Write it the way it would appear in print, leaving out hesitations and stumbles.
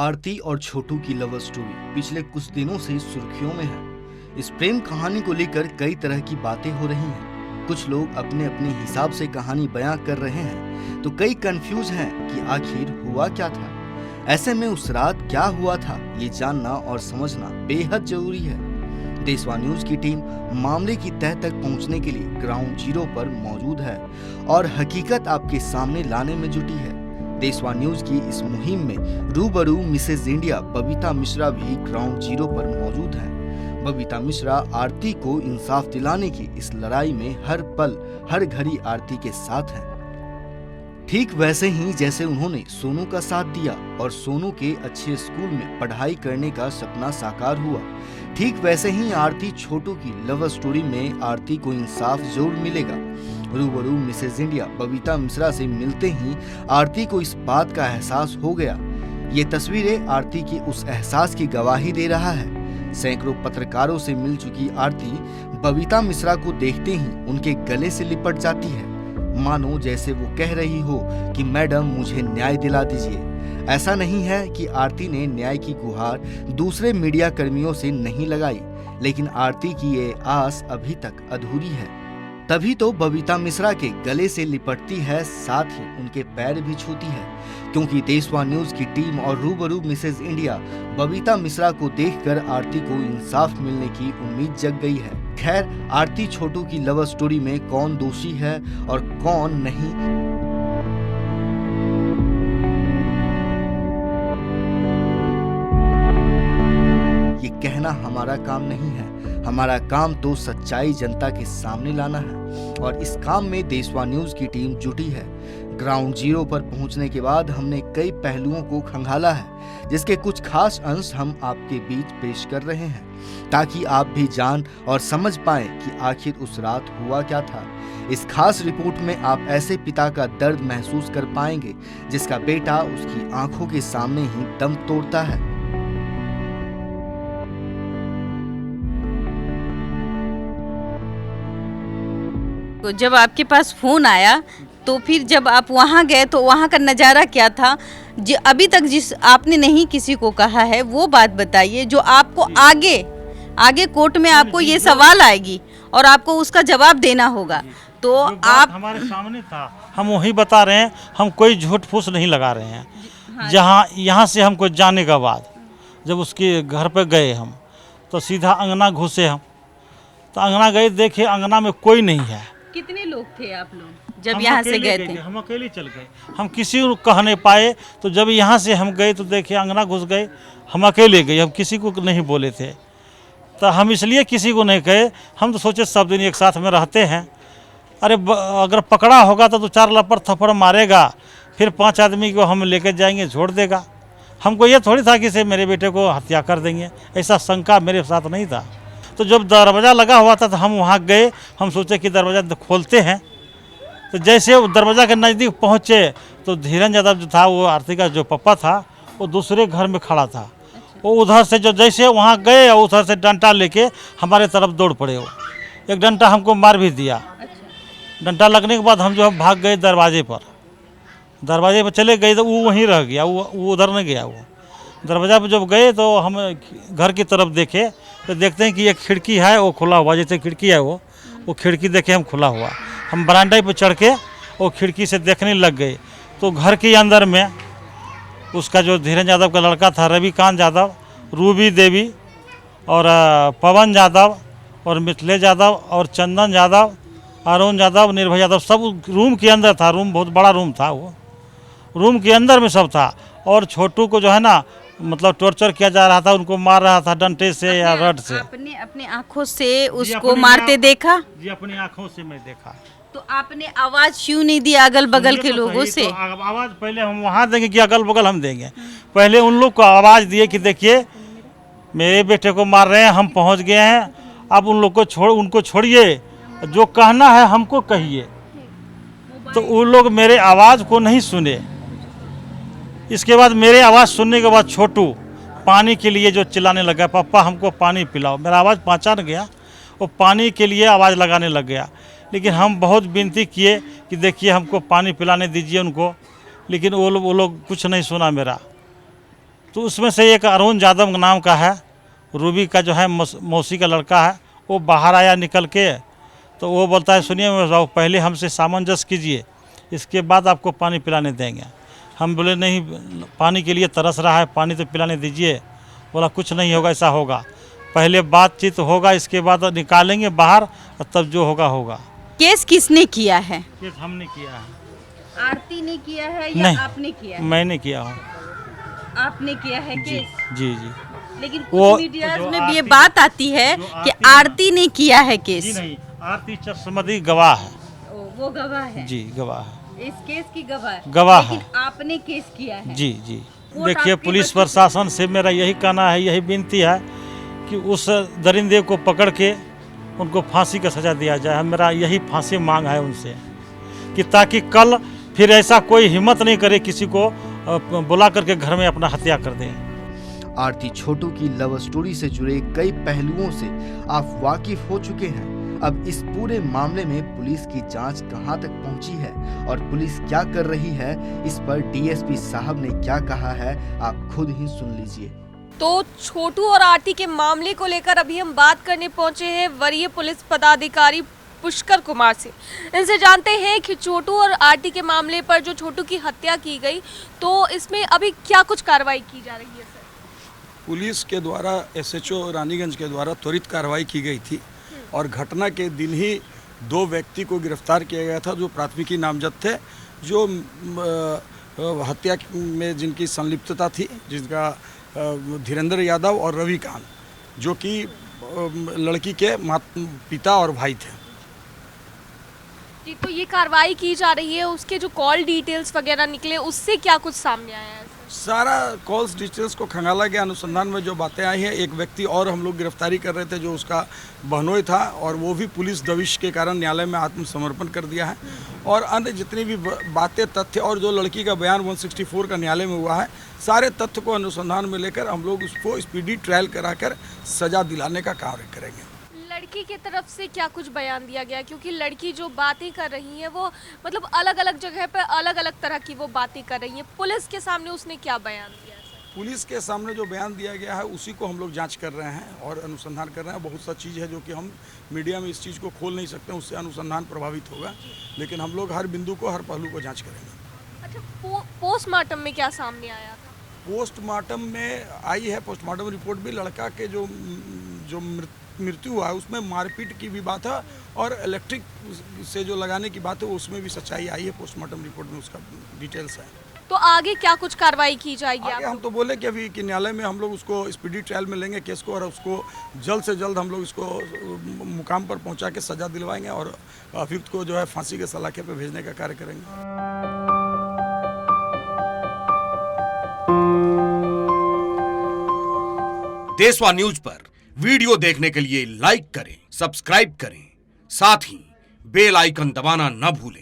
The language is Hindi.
आरती और छोटू की लव स्टोरी पिछले कुछ दिनों से सुर्खियों में है। इस प्रेम कहानी को लेकर कई तरह की बातें हो रही हैं। कुछ लोग अपने अपने हिसाब से कहानी बयां कर रहे हैं, तो कई कंफ्यूज हैं कि आखिर हुआ क्या था। ऐसे में उस रात क्या हुआ था, ये जानना और समझना बेहद जरूरी है। देशवा न्यूज की टीम मामले की तह तक पहुंचने के लिए ग्राउंड जीरो पर मौजूद है और हकीकत आपके सामने लाने में जुटी है। देशवा न्यूज की इस मुहिम में रूबरू मिसेज इंडिया बबीता मिश्रा भी ग्राउंड जीरो पर मौजूद हैं। बबीता मिश्रा आरती को इंसाफ दिलाने की इस लड़ाई में हर पल हर घड़ी आरती के साथ हैं। ठीक वैसे ही जैसे उन्होंने सोनू का साथ दिया और सोनू के अच्छे स्कूल में पढ़ाई करने का सपना साकार हुआ, ठीक वैसे ही आरती छोटू की लव स्टोरी में आरती को इंसाफ जरूर मिलेगा। रूबरू मिसेज इंडिया बबीता मिश्रा से मिलते ही आरती को इस बात का एहसास हो गया। ये तस्वीरें आरती की उस एहसास की गवाही दे रहा है। सैकड़ों पत्रकारों से मिल चुकी आरती बबीता मिश्रा को देखते ही उनके गले से लिपट जाती है, मानो जैसे वो कह रही हो कि मैडम मुझे न्याय दिला दीजिए। ऐसा नहीं है कि आरती ने न्याय की गुहार दूसरे मीडिया कर्मियों से नहीं लगाई, लेकिन आरती की ये आस अभी तक अधूरी है। तभी तो बबीता मिश्रा के गले से लिपटती है, साथ ही उनके पैर भी छूती है, क्योंकि देशवा न्यूज की टीम और रूबरू मिसेज इंडिया बबीता मिश्रा को देखकर आरती को इंसाफ मिलने की उम्मीद जग गई है। खैर, आरती छोटू की लव स्टोरी में कौन दोषी है और कौन नहीं, ये कहना हमारा काम नहीं है। हमारा काम तो सच्चाई जनता के सामने लाना है और इस काम में देशवा न्यूज की टीम जुटी है। ग्राउंड जीरो पर पहुंचने के बाद हमने कई पहलुओं को खंगाला है, जिसके कुछ खास अंश हम आपके बीच पेश कर रहे हैं, ताकि आप भी जान और समझ पाएं कि आखिर उस रात हुआ क्या था। इस खास रिपोर्ट में आप ऐसे पिता का दर्द महसूस कर पाएंगे जिसका बेटा उसकी आंखों के सामने ही दम तोड़ता है। तो जब आपके पास फोन आया तो फिर जब आप वहाँ गए तो वहाँ का नज़ारा क्या था? जो अभी तक जिस आपने नहीं किसी को कहा है वो बात बताइए, जो आपको आगे कोर्ट में आपको ये सवाल आएगी और आपको उसका जवाब देना होगा। तो आप हमारे सामने था, हम वही बता रहे हैं, हम कोई झूठ फूस नहीं लगा रहे हैं। हाँ, जहाँ यहाँ से हमको जाने के बाद जब उसके घर पर गए हम तो सीधा अंगना घुसे हम, तो अंगना गए, देखे अंगना में कोई नहीं है। कितने लोग थे आप लोग जब यहाँ से गए थे? हम अकेले चल गए, हम किसी को कह नहीं पाए। तो जब यहाँ से हम गए तो देखे अंगना घुस गए, हम अकेले गए, हम किसी को नहीं बोले थे। तो हम इसलिए किसी को नहीं कहे, हम तो सोचे सब दिन एक साथ में रहते हैं। अरे अगर पकड़ा होगा तो 4 लपड़ थप्पड़ मारेगा, फिर 5 आदमी को हम लेकर जाएंगे, छोड़ देगा। हमको ये थोड़ी था कि से मेरे बेटे को हत्या कर देंगे, ऐसा शंका मेरे साथ नहीं था। तो जब दरवाज़ा लगा हुआ था तो हम वहाँ गए, हम सोचे कि दरवाज़ा खोलते हैं। तो जैसे वो दरवाज़ा के नज़दीक पहुँचे तो धीरज यादव जो था, वो आरती का जो पापा था, वो दूसरे घर में खड़ा था। वो उधर से जो जैसे वहाँ गए और उधर से डंडा लेके हमारे तरफ दौड़ पड़े। वो एक डंडा हमको मार भी दिया। डंडा लगने के बाद हम जो भाग गए दरवाजे पर चले गए तो वो वहीं रह गया, वो उधर नहीं गया। वो दरवाज़ा पर जब गए तो हम घर की तरफ देखे तो देखते हैं कि एक खिड़की है, वो खुला हुआ, जैसे खिड़की है वो खिड़की देखे हम खुला हुआ। हम बरामदे पर चढ़ के वो खिड़की से देखने लग गए तो घर के अंदर में उसका जो धीरज यादव का लड़का था, रविकांत यादव, रूबी देवी और पवन यादव और मिथिलेश यादव और चंदन यादव, अरुण यादव, निर्भय यादव, सब रूम के अंदर था। रूम बहुत बड़ा रूम था, वो रूम के अंदर में सब था। और छोटू को जो है ना, मतलब टॉर्चर किया जा रहा था, उनको मार रहा था डंडे से या रड से। आपने अपनी आंखों से उसको मारते देखा? जी, अपनी आंखों से मैं देखा। तो आपने आवाज क्यों नहीं दिया अगल बगल के लोगों से? तो आवाज पहले हम वहाँ देंगे कि अगल बगल हम देंगे, पहले उन लोग को आवाज दिए कि देखिए मेरे बेटे को मार रहे हैं, हम पहुँच गए हैं, अब उन लोग को उनको छोड़िए, जो कहना है हमको कहिए। तो उन लोग मेरे आवाज़ को नहीं सुने। इसके बाद मेरे आवाज़ सुनने के बाद छोटू पानी के लिए जो चिल्लाने लगा, पापा हमको पानी पिलाओ। मेरा आवाज़ पहचान गया, वो पानी के लिए आवाज़ लगाने लग गया। लेकिन हम बहुत विनती किए कि देखिए हमको पानी पिलाने दीजिए उनको, लेकिन वो लोग कुछ नहीं सुना मेरा। तो उसमें से एक अरुण यादव नाम का है, रूबी का जो है मौसी का लड़का है, वो बाहर आया निकल के। तो वो बोलता है सुनिए बाबू, पहले हमसे सामंजस्य कीजिए, इसके बाद आपको पानी पिलाने देंगे। हम बोले नहीं, पानी के लिए तरस रहा है, पानी तो पिलाने दीजिए। बोला कुछ नहीं होगा, ऐसा होगा, पहले बातचीत होगा, इसके बाद निकालेंगे बाहर, और तब जो होगा होगा। केस किसने किया है? केस हमने किया है। आरती ने किया है या नहीं, आपने किया है? मैंने किया हूँ। आपने किया है जी केस? जी जी। लेकिन वो कुछ मीडिया जो में भी ये आरती- बात आती है जो कि आरती- आरती ने किया है केस। जी नहीं, आरती चश्मदी गवाह है। वो गवाह है? जी गवाह है, इस केस की गवाह? गवाह है। लेकिन आपने केस किया है? जी जी। कोर्ट देखिए, आपके पुलिस बच्चे- प्रशासन से मेरा यही कहना है, यही विनती है कि उस दरिंदे को पकड़ के उनको फांसी का सज़ा दिया जाए। मेरा यही फांसी मांग है उनसे, कि ताकि कल फिर ऐसा कोई हिम्मत नहीं करे किसी को बुला करके घर में अपना हत्या कर दे। आरती छोटू की लव स्टोरी से जुड़े कई पहलुओं से आप वाकिफ हो चुके हैं। अब इस पूरे मामले में पुलिस की जांच कहां तक पहुंची है और पुलिस क्या कर रही है, इस पर डीएसपी साहब ने क्या कहा है, आप खुद ही सुन लीजिए। तो छोटू और आरती के मामले को लेकर अभी हम बात करने पहुंचे हैं वरीय पुलिस पदाधिकारी पुष्कर कुमार से। इनसे जानते हैं कि छोटू और आरती के मामले पर जो छोटू की हत्या की गई, तो इसमें अभी क्या कुछ कार्रवाई की जा रही है? सर, पुलिस के द्वारा एसएचओ रानीगंज के द्वारा त्वरित कार्रवाई की गई थी और घटना के दिन ही 2 व्यक्ति को गिरफ्तार किया गया था, जो प्राथमिकी नामजद थे, जो हत्या में जिनकी संलिप्तता थी, जिनका धीरेन्द्र यादव और रविकांत, जो कि लड़की के पिता और भाई थे। जी, तो ये कार्रवाई की जा रही है, उसके जो कॉल डिटेल्स वगैरह निकले, उससे क्या कुछ सामने आया है? सारा कॉल्स डिटेल्स को खंगाला गया। अनुसंधान में जो बातें आई हैं, एक व्यक्ति और हम लोग गिरफ्तारी कर रहे थे जो उसका बहनोई था, और वो भी पुलिस दबिश के कारण न्यायालय में आत्मसमर्पण कर दिया है। और अन्य जितनी भी बातें, तथ्य और जो लड़की का बयान 164 का न्यायालय में हुआ है, सारे तथ्य को अनुसंधान में लेकर हम लोग उसको स्पीडी ट्रायल कराकर सजा दिलाने का कार्य करेंगे। लड़की की तरफ से क्या कुछ बयान दिया गया? क्योंकि लड़की जो बातें कर रही है वो मतलब अलग अलग जगह पर अलग अलग तरह की वो बातें कर रही है। पुलिस के सामने उसने क्या बयान दिया है? पुलिस के सामने जो बयान दिया गया है उसी को हम लोग जांच कर रहे हैं और अनुसंधान कर रहे हैं। बहुत सा चीज़ है जो कि हम मीडिया में इस चीज़ को खोल नहीं सकते, उससे अनुसंधान प्रभावित होगा, लेकिन हम लोग हर बिंदु को, हर पहलू को जाँच करेंगे। अच्छा, पोस्टमार्टम में क्या सामने आया था? पोस्टमार्टम में आई है, पोस्टमार्टम रिपोर्ट भी लड़का के जो मृत्यु हुआ है उसमें मारपीट की भी बात है और इलेक्ट्रिक से जो लगाने की बात है उसमें भी सच्चाई आई है। पोस्टमार्टम रिपोर्ट में उसका डिटेल्स है। तो आगे क्या कुछ कार्रवाई की जाएगी? आगे हम तो बोले कि अभी कि न्यायालय में हम लोग उसको स्पीडी ट्रायल में लेंगे केस को, और उसको जल्द से जल्द हम लोग इसको मुकाम पर पहुंचा के सजा दिलवाएंगे और अभियुक्त को जो है फांसी के सलाखे पर भेजने का कार्य करेंगे। देशवा न्यूज पर वीडियो देखने के लिए लाइक करें, सब्सक्राइब करें, साथ ही बेल आइकन दबाना न भूलें।